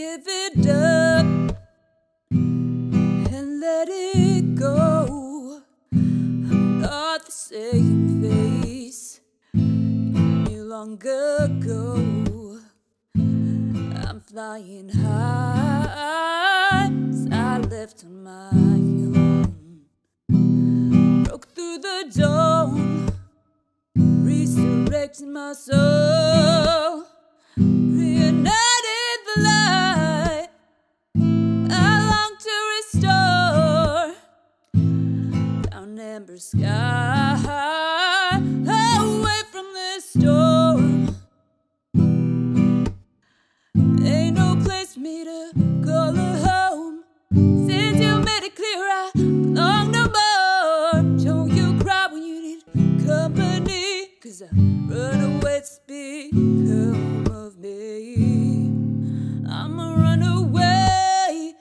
give it up and let it go. I'm not the same face any longer ago. I'm flying high as I left on my own. Broke through the dawn, resurrected my soul, reunited the light I long to restore. Down amber sky, away from this storm. Ain't no place for me to call a home. Since you made it clear I belong no more. Don't you cry when you need company, 'cause I run away to speak home of me. I'm a runaway,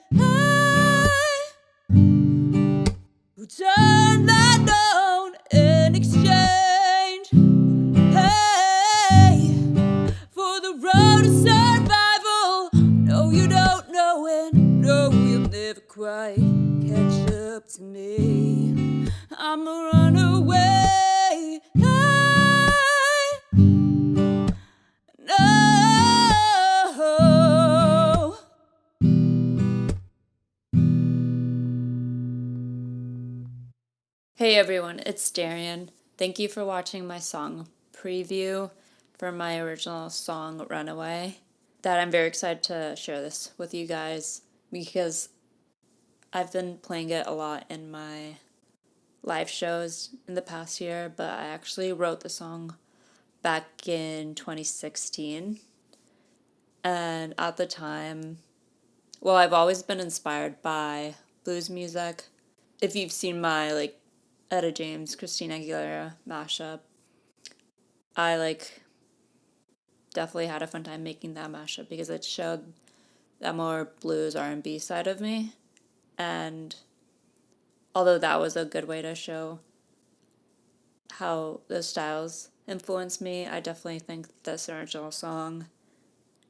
who turned that down in exchange, hey, for the road to survival. No, you don't know, and no, you'll never quite catch up to me. I'm a runaway, no. Hey everyone, it's Darien. Thank you for watching my song preview for my original song Runaway. That I'm very excited to share this with you guys because I've been playing it a lot in my live shows in the past year, but I actually wrote the song back in 2016. And at the time, well, I've always been inspired by blues music. If you've seen my Etta James, Christina Aguilera mashup, I definitely had a fun time making that mashup because it showed that more blues R&B side of me. And although that was a good way to show how those styles influenced me, I definitely think this original song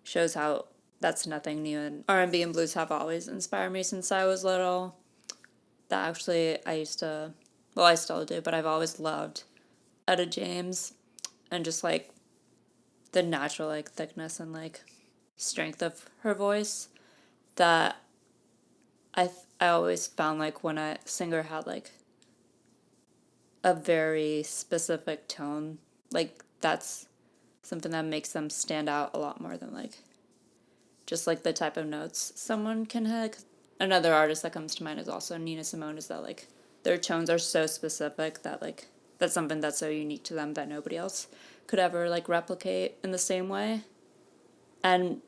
shows how that's nothing new, and R&B and blues have always inspired me since I was little. That actually I still do, but I've always loved Etta James and just the natural thickness and strength of her voice that I always found when a singer had a very specific tone, that's something that makes them stand out a lot more than just the type of notes someone can hit. Another artist that comes to mind is also Nina Simone, is that their tones are so specific that that's something that's so unique to them that nobody else could ever replicate in the same way. And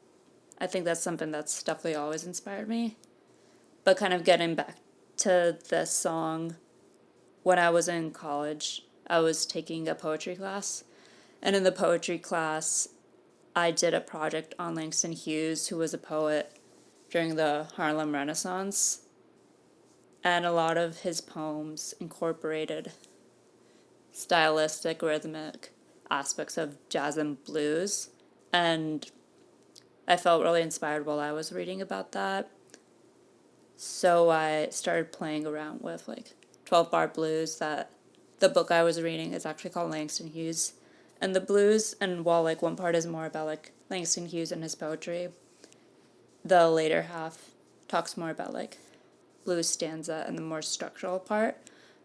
I think that's something that's definitely always inspired me. But kind of getting back to this song, when I was in college, I was taking a poetry class. And in the poetry class, I did a project on Langston Hughes, who was a poet during the Harlem Renaissance. And a lot of his poems incorporated stylistic, rhythmic aspects of jazz and blues. And I felt really inspired while I was reading about that. So I started playing around with 12-bar blues. That the book I was reading is actually called Langston Hughes and the Blues. And while one part is more about Langston Hughes and his poetry, the later half talks more about blues stanza and the more structural part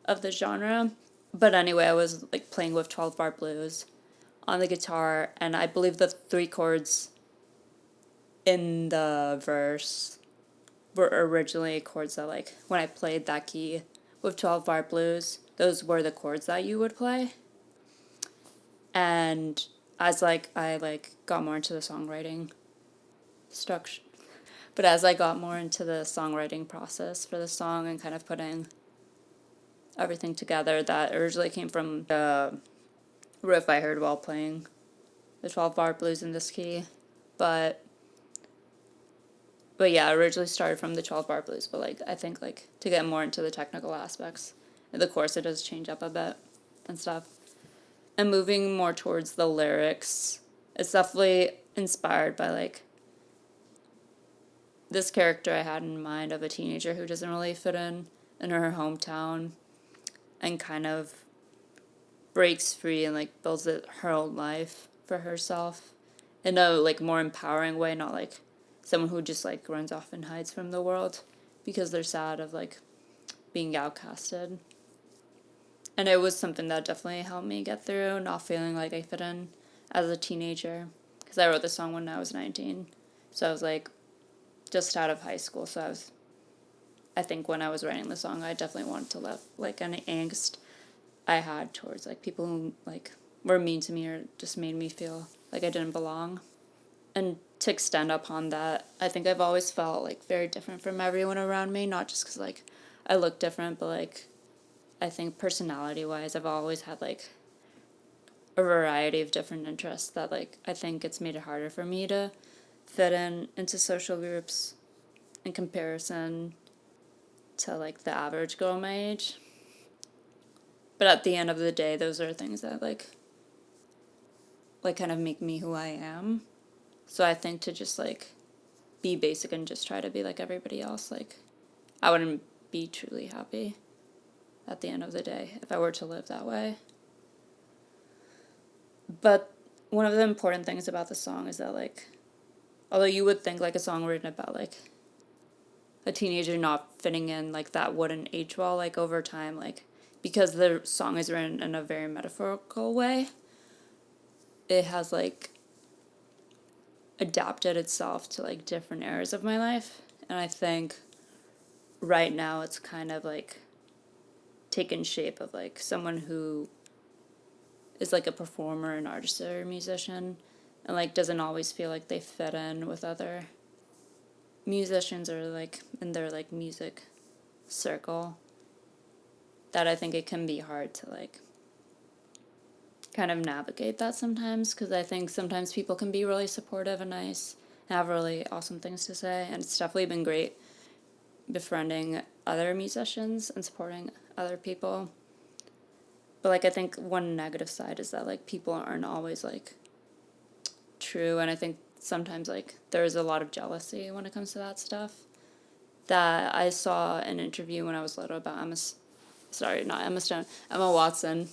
of the genre. But anyway, I was playing with 12-bar blues on the guitar, and I believe the 3 chords in the verse were originally chords that when I played that key with 12-bar blues, those were the chords that you would play. And as I got more into the songwriting structure, but as I got more into the songwriting process for the song and kind of putting everything together, that originally came from the riff I heard while playing the 12-bar blues in this key. But yeah, I originally started from the 12-bar blues, but I think to get more into the technical aspects, of the course it does change up a bit and stuff. And moving more towards the lyrics, it's definitely inspired by this character I had in mind of a teenager who doesn't really fit in her hometown and kind of breaks free and like builds her own life for herself in a like more empowering way, not like someone who just like runs off and hides from the world because they're sad of like being outcasted. And it was something that definitely helped me get through not feeling like I fit in as a teenager, because I wrote this song when I was 19, so I was like just out of high school. So I think when I was writing the song, I definitely wanted to let like any angst I had towards like people who like were mean to me or just made me feel like I didn't belong. And to extend upon that, I think I've always felt like very different from everyone around me, not just because like I look different, but like I think personality wise I've always had like a variety of different interests that like I think it's made it harder for me to fit into social groups in comparison to like the average girl my age. But at the end of the day, those are things that like kind of make me who I am. So I think to just like be basic and just try to be like everybody else, like I wouldn't be truly happy at the end of the day if I were to live that way. But one of the important things about the song is that like, although you would think like a song written about like a teenager not fitting in, like that wouldn't age well, like over time, like because the song is written in a very metaphorical way, it has like adapted itself to like different eras of my life. And I think right now it's kind of like taken shape of like someone who is like a performer, an artist, or a musician, and like doesn't always feel like they fit in with other musicians or like in their like music circle. That I think it can be hard to like kind of navigate that sometimes, because I think sometimes people can be really supportive and nice and have really awesome things to say, and it's definitely been great befriending other musicians and supporting other people. But like I think one negative side is that like people aren't always like true, and I think sometimes like there's a lot of jealousy when it comes to that stuff. That I saw an interview when I was little about Emma Watson,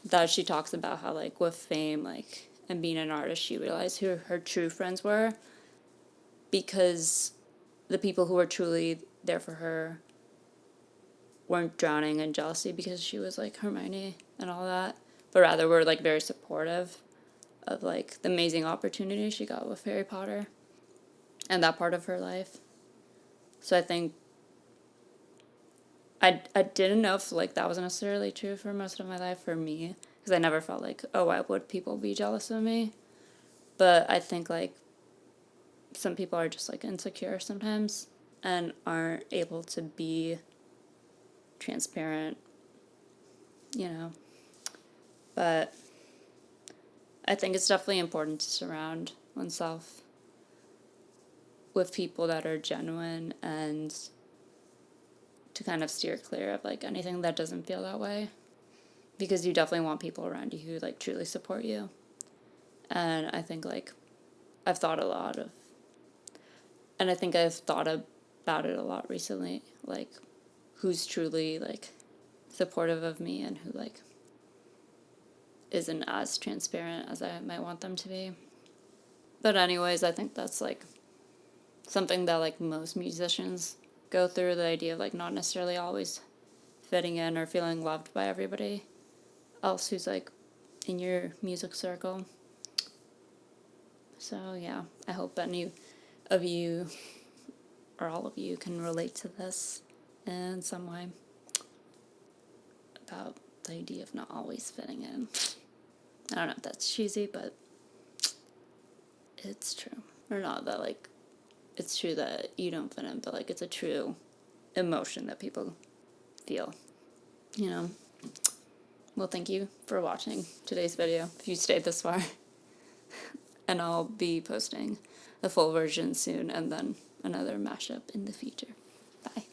that she talks about how like with fame like and being an artist she realized who her true friends were, because the people who were truly there for her weren't drowning in jealousy because she was like Hermione and all that, but rather were like very supportive of like the amazing opportunity she got with Harry Potter and that part of her life. So I think I didn't know if like that was necessarily true for most of my life for me, because I never felt like, oh, why would people be jealous of me? But I think like some people are just like insecure sometimes and aren't able to be transparent, you know. But I think it's definitely important to surround oneself with people that are genuine and to kind of steer clear of like anything that doesn't feel that way, because you definitely want people around you who like truly support you. And I think like I've thought a lot of, and I think I've thought about it a lot recently, like who's truly like supportive of me and who like isn't as transparent as I might want them to be. But anyways, I think that's like something that like most musicians go through, the idea of like not necessarily always fitting in or feeling loved by everybody else who's like in your music circle. So yeah, I hope any of you or all of you can relate to this in some way about the idea of not always fitting in. I don't know if that's cheesy, but it's true. Or not that like it's true that you don't fit in, but like it's a true emotion that people feel, you know. Well, thank you for watching today's video, if you stayed this far. And I'll be posting a full version soon and then another mashup in the future. Bye.